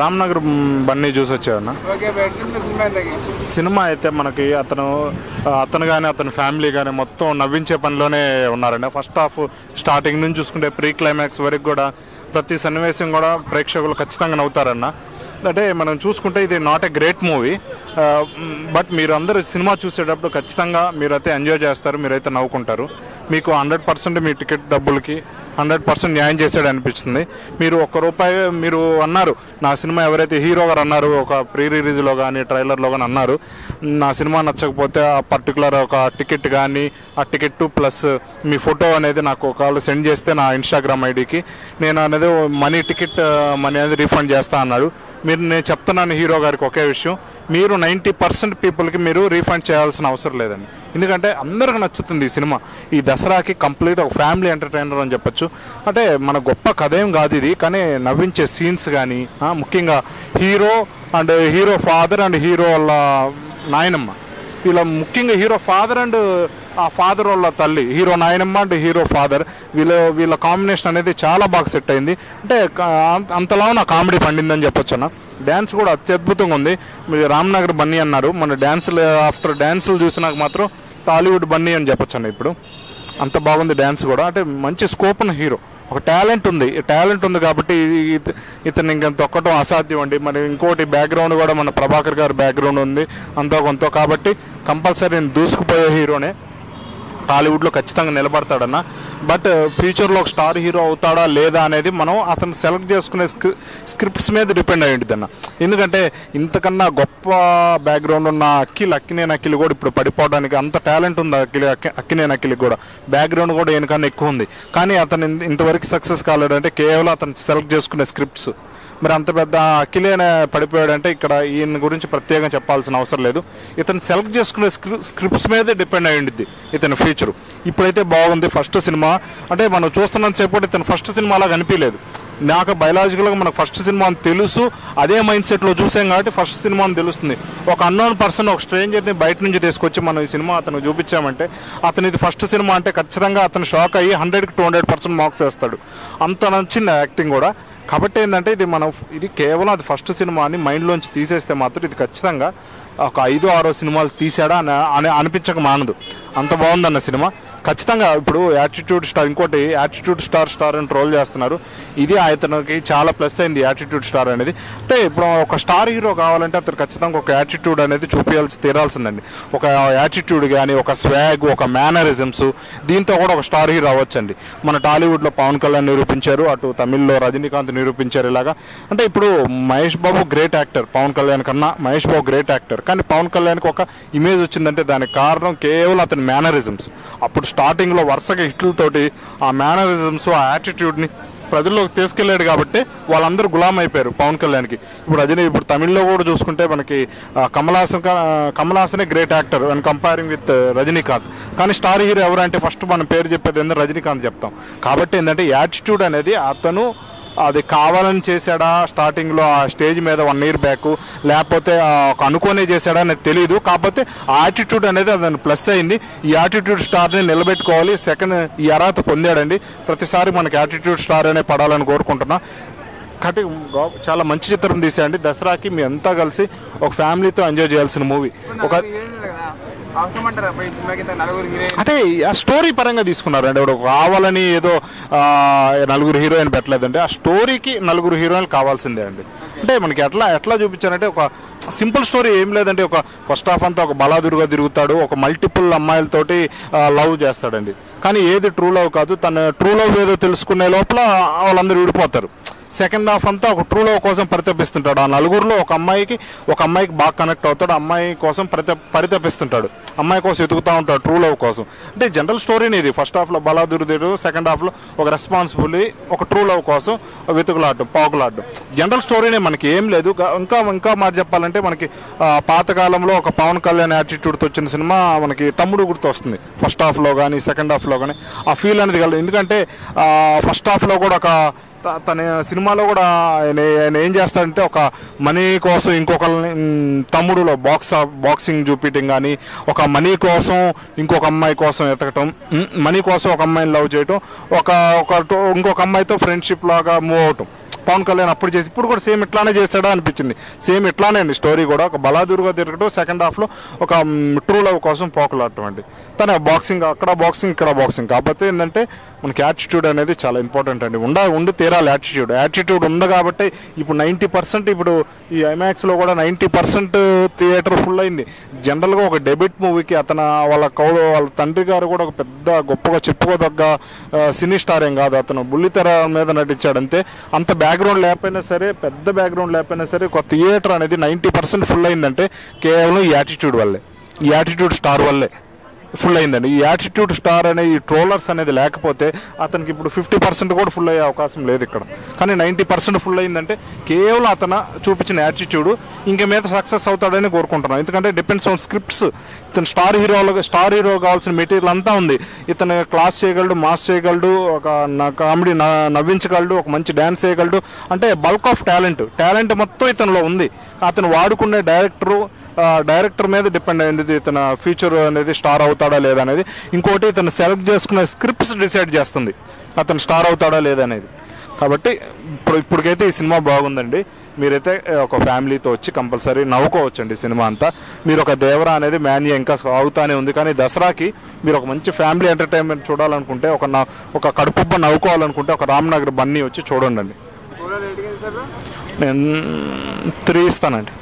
రామ్నగర్ బన్నీ చూసి వచ్చావన్నా. సినిమా అయితే మనకి అతను కానీ అతని ఫ్యామిలీ కానీ మొత్తం నవ్వించే పనిలోనే ఉన్నారండి. ఫస్ట్ హాఫ్ స్టార్టింగ్ నుంచి చూసుకుంటే ప్రీ క్లైమాక్స్ వరకు కూడా ప్రతి సన్నివేశం కూడా ప్రేక్షకులు ఖచ్చితంగా నవ్వుతారన్న. అంటే మనం చూసుకుంటే ఇది not a great movie, but మీరు అందరూ సినిమా చూసేటప్పుడు ఖచ్చితంగా మీరైతే ఎంజాయ్ చేస్తారు, మీరైతే నవ్వుకుంటారు. మీకు 100% మీ టికెట్ డబ్బులకి 100% న్యాయం చేశాడు అనిపిస్తుంది. మీరు ₹1 మీరు అన్నారు, నా సినిమా ఎవరైతే హీరో గారు అన్నారు ఒక ప్రీ రిలీజ్లో కానీ ట్రైలర్లో కానీ అన్నారు, నా సినిమా నచ్చకపోతే ఆ పర్టికులర్ ఒక టికెట్ కానీ ఆ టికెట్ ప్లస్ మీ ఫోటో అనేది నాకు ఒకవేళ సెండ్ చేస్తే నా ఇన్స్టాగ్రామ్ ఐడికి నేను అనేది టికెట్ మనీ అనేది రీఫండ్ చేస్తా అన్నాడు. నేను చెప్తున్నాను హీరో గారికి ఒకే విషయం, మీరు 90% పీపుల్కి మీరు రీఫండ్ చేయాల్సిన అవసరం లేదండి. ఎందుకంటే అందరికి నచ్చుతుంది ఈ సినిమా. ఈ దసరాకి కంప్లీట్ ఒక ఫ్యామిలీ ఎంటర్టైనర్ అని చెప్పొచ్చు. అంటే మన గొప్ప కథ ఏం కాదు ఇది, కానీ నవ్వించే సీన్స్ కానీ ముఖ్యంగా హీరో ఫాదర్ అండ్ హీరో వాళ్ళ నాయనమ్మ, వీళ్ళ ముఖ్యంగా హీరో ఫాదర్ అండ్ ఆ ఫాదర్ వాళ్ళ తల్లి, హీరో నాయనమ్మ అండ్ హీరో ఫాదర్, వీళ్ళ కాంబినేషన్ అనేది చాలా బాగా సెట్ అయింది. అంటే అంతలా నా కామెడీ పండిందని చెప్పొచ్చు అన్న. డ్యాన్స్ కూడా అత్యద్భుతంగా ఉంది. మీరు రామ్నగర్ బన్నీ అన్నారు, మన ఆఫ్టర్ డ్యాన్సులు చూసినాక మాత్రం టాలీవుడ్ బన్నీ అని చెప్పొచ్చు అన్న. ఇప్పుడు అంత బాగుంది డ్యాన్స్ కూడా. అంటే మంచి స్కోప్ ఉన్న హీరో, ఒక టాలెంట్ ఉంది కాబట్టి ఇతను ఇంకా తొక్కటం అసాధ్యం అండి. మరి ఇంకోటి బ్యాక్గ్రౌండ్ కూడా మన ప్రభాకర్ గారి బ్యాక్గ్రౌండ్ ఉంది అంతో కొంత, కాబట్టి కంపల్సరీ దూసుకుపోయే హీరోనే, టాలీవుడ్లో ఖచ్చితంగా నిలబడతాడన్న. బట్ ఫ్యూచర్లో ఒక స్టార్ హీరో అవుతాడా లేదా అనేది మనం అతను సెలెక్ట్ చేసుకునే స్క్రిప్ట్స్ మీద డిపెండ్ అయ్యి ఉంటుంది అన్న. ఎందుకంటే ఇంతకన్నా గొప్ప బ్యాక్గ్రౌండ్ ఉన్న అక్కినేని అఖిల్ కూడా ఇప్పుడు పడిపోవడానికి అంత టాలెంట్ ఉంది అక్కినేని అఖిల్కి కూడా, బ్యాక్గ్రౌండ్ కూడా ఈయనకన్నా ఎక్కువ ఉంది. కానీ అతను ఇంతవరకు సక్సెస్ కాలేడంటే కేవలం అతను సెలెక్ట్ చేసుకునే స్క్రిప్ట్స్. మరి అంత పెద్ద అఖిలేనే పడిపోయాడంటే ఇక్కడ ఈయన గురించి ప్రత్యేకంగా చెప్పాల్సిన అవసరం లేదు. ఇతను సెలెక్ట్ చేసుకునే స్క్రిప్ట్స్ మీదే డిపెండ్ అయ్యి ఉండిద్ది ఇతని ఫ్యూచర్. ఇప్పుడైతే బాగుంది. ఫస్ట్ సినిమా అంటే మనం చూస్తున్నంతసేపు ఇతను ఫస్ట్ సినిమాలాగా అనిపించలేదు నాకు. బయలాజికల్గా మనకు ఫస్ట్ సినిమా అని తెలుసు, అదే మైండ్ సెట్లో చూసాం కాబట్టి ఫస్ట్ సినిమా అని తెలుస్తుంది. ఒక అన్నోన్ పర్సన్, ఒక స్ట్రేంజర్ని బయట నుంచి తీసుకొచ్చి మనం ఈ సినిమా అతను చూపించామంటే అతను ఇది ఫస్ట్ సినిమా అంటే ఖచ్చితంగా అతను షాక్ అయ్యి 100కి 200% మార్క్స్ వేస్తాడు. అంత నచ్చింది యాక్టింగ్ కూడా. కాబట్టి ఏంటంటే ఇది కేవలం అది ఫస్ట్ సినిమా అని మైండ్లోంచి తీసేస్తే మాత్రం ఇది ఖచ్చితంగా ఒక 5-6 సినిమాలు తీసాడా అని అనిపించక మానదు. అంత బాగుందన్న సినిమా ఖచ్చితంగా. ఇప్పుడు యాటిట్యూడ్ స్టార్, ఇంకోటి యాటిట్యూడ్ స్టార్ అని ట్రోల్ చేస్తున్నారు. ఇది అతనికి చాలా ప్లస్ అయింది యాటిట్యూడ్ స్టార్ అనేది. అంటే ఇప్పుడు ఒక స్టార్ హీరో కావాలంటే అతను ఖచ్చితంగా ఒక యాటిట్యూడ్ అనేది తీరాల్సిందండి. ఒక యాటిట్యూడ్ కానీ, ఒక స్వాగ్, ఒక మేనరిజమ్స్, దీంతో కూడా ఒక స్టార్ హీరో అవ్వచ్చండి. మన టాలీవుడ్లో పవన్ కళ్యాణ్ నిరూపించారు, అటు తమిళ్లో రజనీకాంత్ నిరూపించారు. ఇలాగా అంటే ఇప్పుడు మహేష్ బాబు గ్రేట్ యాక్టర్, పవన్ కళ్యాణ్ కన్నా మహేష్ బాబు గ్రేట్ యాక్టర్. కానీ పవన్ కళ్యాణ్కి ఒక ఇమేజ్ వచ్చిందంటే దానికి కారణం కేవలం అతని మేనరిజమ్స్. అప్పుడు స్టార్టింగ్లో వరుసగా హిట్లతోటి ఆ మేనరిజమ్స్, ఆ యాటిట్యూడ్ని ప్రజల్లోకి తీసుకెళ్లాడు కాబట్టి వాళ్ళందరూ గులాం అయిపోయారు పవన్ కళ్యాణ్కి. ఇప్పుడు తమిళ్లో కూడా చూసుకుంటే మనకి కమల్ హాసనే great actor and comparing with Rajinikanth. కానీ స్టార్ హీరో ఎవరంటే ఫస్ట్ మనం పేరు చెప్పేది ఏంటంటే రజనీకాంత్ చెప్తాం. కాబట్టి ఏంటంటే యాటిట్యూడ్ అనేది అతను అది కావాలని చేశాడా స్టార్టింగ్లో ఆ స్టేజ్ మీద 1 year బ్యాక్, లేకపోతే అనుకోనే చేశాడా అనేది తెలియదు. కాకపోతే ఆ యాటిట్యూడ్ అనేది అతను ప్లస్ అయింది. ఈ యాటిట్యూడ్ స్టార్ని నిలబెట్టుకోవాలి. ఈ అర్హత పొందాడండి. ప్రతిసారి మనకి యాటిట్యూడ్ స్టార్ అనే పడాలని కోరుకుంటున్నా. కాబట్టి చాలా మంచి చిత్రం తీసేయండి. దసరాకి మీ అంతా కలిసి ఒక ఫ్యామిలీతో ఎంజాయ్ చేయాల్సిన మూవీ. అంటే ఆ స్టోరీ పరంగా తీసుకున్నారు అండి. ఇప్పుడు కావాలని ఏదో 4 హీరోయిన్ పెట్టలేదండి. ఆ స్టోరీకి 4 హీరోయిన్లు కావాల్సిందే అండి. అంటే మనకి ఎట్లా చూపించారంటే ఒక సింపుల్ స్టోరీ ఏం లేదంటే ఒక ఫస్ట్ హాఫ్ అంతా ఒక బలాదురుగా తిరుగుతాడు, ఒక మల్టిపుల్ అమ్మాయిలతోటి లవ్ చేస్తాడండి. కానీ ఏది ట్రూ లవ్ కాదు. తన ట్రూ లవ్ ఏదో తెలుసుకునే లోపల వాళ్ళందరూ విడిపోతారు. సెకండ్ హాఫ్ అంతా ఒక ట్రూ లవ్ కోసం పరితపిస్తుంటాడు. ఆ 4గురిలో ఒక అమ్మాయికి బాగా కనెక్ట్ అవుతాడు. అమ్మాయి కోసం పరితపిస్తుంటాడు, అమ్మాయి కోసం ఎదుగుతూ ఉంటాడు ట్రూ లవ్ కోసం. అంటే జనరల్ స్టోరీని ఇది. ఫస్ట్ హాఫ్లో బలాదురుదేడు, సెకండ్ హాఫ్లో ఒక రెస్పాన్సిబిలిటీ, ఒక ట్రూ లవ్ కోసం వెతుకులాడడం, పాకులాడడం. జనరల్ స్టోరీనే, మనకి ఏం లేదు. ఇంకా మాట చెప్పాలంటే మనకి పాతకాలంలో ఒక పవన్ కళ్యాణ్ యాటిట్యూడ్తో వచ్చిన సినిమా మనకి తమ్ముడు గుర్తు వస్తుంది. ఫస్ట్ హాఫ్లో కానీ సెకండ్ హాఫ్లో కానీ ఆ ఫీల్ అనేది కలదు. ఎందుకంటే ఫస్ట్ హాఫ్లో కూడా ఒక తన సినిమాలో కూడా ఆయన ఏం చేస్తాడంటే ఒక మనీ కోసం ఇంకొకరిని తమ్ముడులో బాక్సింగ్ చూపించడం కానీ, ఒక మనీ కోసం ఇంకొక అమ్మాయి కోసం ఎతకటం, మనీ కోసం ఒక అమ్మాయిని లవ్ చేయటం, ఇంకొక అమ్మాయితో ఫ్రెండ్షిప్ లాగా మూవ్ అవటం. పవన్ కళ్యాణ్ అప్పుడు చేసి ఇప్పుడు కూడా సేమ్ ఇట్లానే చేస్తాడా అనిపించింది. సేమ్ ఇట్లానే అండి స్టోరీ కూడా, ఒక బలాదూరుగా తిరగడం, సెకండ్ హాఫ్లో ఒక ట్రూ లవ్ కోసం పోకలాడటం. తన బాక్సింగ్ అక్కడ బాక్సింగ్ ఇక్కడ బాక్సింగ్. కాకపోతే ఏంటంటే మనకి యాటిట్యూడ్ అనేది చాలా ఇంపార్టెంట్ అండి. ఉండి తీరాలి యాటిట్యూడ్ ఉంది కాబట్టి ఇప్పుడు 90% ఇప్పుడు ఈ ఐమాక్స్లో కూడా 90% థియేటర్ ఫుల్ అయింది. జనరల్గా ఒక డెబ్యూట్ మూవీకి వాళ్ళ తండ్రి గారు కూడా ఒక పెద్ద గొప్పగా చెప్పుకోదగ్గ సినీ స్టార్ ఏం కాదు, అతను బుల్లితెర మీద నటించాడు అంతే. అంత బ్యాక్గ్రౌండ్ లేకపోయినా సరే, పెద్ద బ్యాక్గ్రౌండ్ లేకపోయినా సరే, ఒక థియేటర్ అనేది 90% ఫుల్ అయిందంటే కేవలం ఈ యాటిట్యూడ్ వల్లే, ఈ యాటిట్యూడ్ స్టార్ వల్లే ఫుల్ అయిందండి. ఈ యాటిట్యూడ్ స్టార్ అనే ఈ ట్రోలర్స్ అనేది లేకపోతే అతనికి ఇప్పుడు 50% కూడా ఫుల్ అయ్యే అవకాశం లేదు ఇక్కడ. కానీ 90% ఫుల్ అయిందంటే కేవలం అతను చూపించిన యాటిట్యూడ్. ఇంక మీద సక్సెస్ అవుతాడని కోరుకుంటున్నాను. ఎందుకంటే డిపెండ్స్ ఆన్ స్క్రిప్ట్స్. ఇతను స్టార్ హీరో కావాల్సిన మెటీరియల్ అంతా ఉంది. ఇతను క్లాస్ చేయగలడు, మాస్ చేయగలడు, ఒక కామెడీ నవ్వించగలడు, ఒక మంచి డ్యాన్స్ చేయగలడు. అంటే బల్క్ ఆఫ్ టాలెంట్ మొత్తం ఇతనిలో ఉంది. అతను వాడుకునే డైరెక్టర్ మీద డిపెండ్ అయింది ఇతను ఫ్యూచర్ అనేది స్టార్ అవుతాడా లేదా అనేది. ఇంకోటి ఇతను సెలెక్ట్ చేసుకునే స్క్రిప్ట్స్ డిసైడ్ చేస్తుంది అతను స్టార్ అవుతాడా లేదా అనేది. కాబట్టి ఇప్పటికైతే ఈ సినిమా బాగుందండి. మీరైతే ఒక ఫ్యామిలీతో వచ్చి కంపల్సరీ నవ్వుకోవచ్చండి సినిమా అంతా. మీరు ఒక దేవరా అనేది మాన్యా ఇంకా అవుతానే ఉంది, కానీ దసరాకి మీరు ఒక మంచి ఫ్యామిలీ ఎంటర్టైన్మెంట్ చూడాలనుకుంటే, ఒక కడుపుబ్బ నవ్వుకోవాలనుకుంటే ఒక రామ్నగర్ బన్నీ వచ్చి చూడండి. నేను 3 ఇస్తానండి.